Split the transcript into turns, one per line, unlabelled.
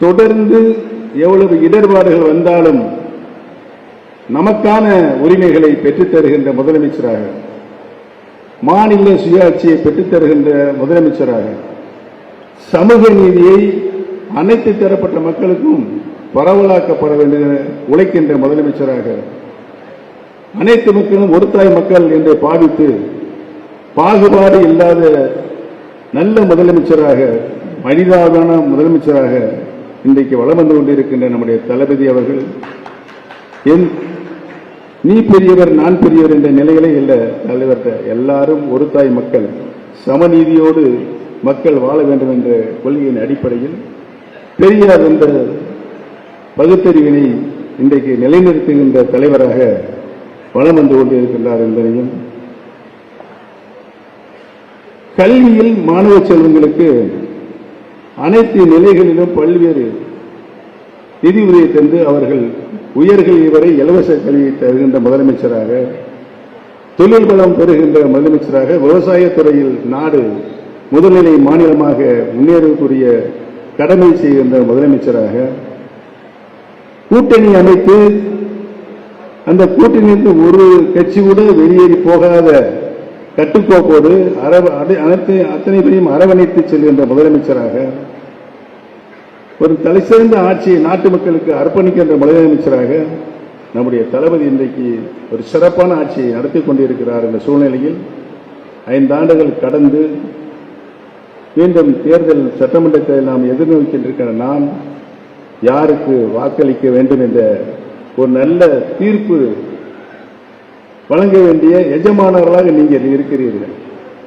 தொடர்ந்து எவ்வளவு இடர்பாடுகள் வந்தாலும் நமக்கான உரிமைகளை பெற்றுத் தருகின்ற முதலமைச்சராக, மாநில சுயாட்சியை பெற்றுத் தருகின்ற முதலமைச்சராக, சமூக நீதியை அனைத்து தரப்பட்ட மக்களுக்கும் பரவலாக்கப்பட வேண்டும் உழைக்கின்ற முதலமைச்சராக, அனைத்து மக்களும் ஒரு தாய் மக்கள் என்று பாவித்து பாகுபாடு இல்லாத நல்ல முதலமைச்சராக, மனிதாபான முதலமைச்சராக இன்றைக்கு வலம் வந்து கொண்டிருக்கின்ற நம்முடைய தளபதி அவர்கள் நீ பெரியவர் நான் பெரியவர் என்ற நிலைகளே இல்லை. தலைவர்கிட்ட எல்லாரும் ஒரு தாய் மக்கள், சமநீதியோடு மக்கள் வாழ வேண்டும் என்ற கொள்கையின் அடிப்படையில் பெரியார் என்ற பகுத்தறிவினை இன்றைக்கு நிலைநிறுத்துகின்ற தலைவராக வலம் வந்து கொண்டிருக்கின்றார் என்பதையும், கல்வியில் மாணவ செல்வங்களுக்கு அனைத்து நிலைகளிலும் பல்வேறு நிதி உதவி தந்து அவர்கள் உயர்கல்வி வரை இலவச கல்வியை தருகின்ற முதலமைச்சராக, தொழில் பலம் பெறுகின்ற முதலமைச்சராக, விவசாயத்துறையில் நாடு முதல்நிலை மாநிலமாக முன்னேறக்கூடிய கடமை செய்கின்ற முதலமைச்சராக, கூட்டணி அமைத்து அந்த கூட்டணியிலிருந்து ஒரு கட்சி கூட வெளியேறி போகாத கட்டுக்கோப்போடு அத்தனை பேரையும் அரவணைத்து செல்கின்ற முதலமைச்சராக, ஒரு தலைசிறந்த ஆட்சியை நாட்டு மக்களுக்கு அர்ப்பணிக்கின்ற முதலமைச்சராக நம்முடைய தளபதி இன்றைக்கு ஒரு சிறப்பான ஆட்சியை நடத்தி கொண்டிருக்கிறார். என்ற சூழ்நிலையில் 5 ஆண்டுகள் கடந்து மீண்டும் தேர்தல், சட்டமன்றத்தை நாம் எதிர்நோக்கின்றிருக்கிற நாம் யாருக்கு வாக்களிக்க வேண்டும் என்ற ஒரு நல்ல தீர்ப்பு வழங்க வேண்டிய எஜமானர்களாக நீங்கள் இருக்கிறீர்கள்.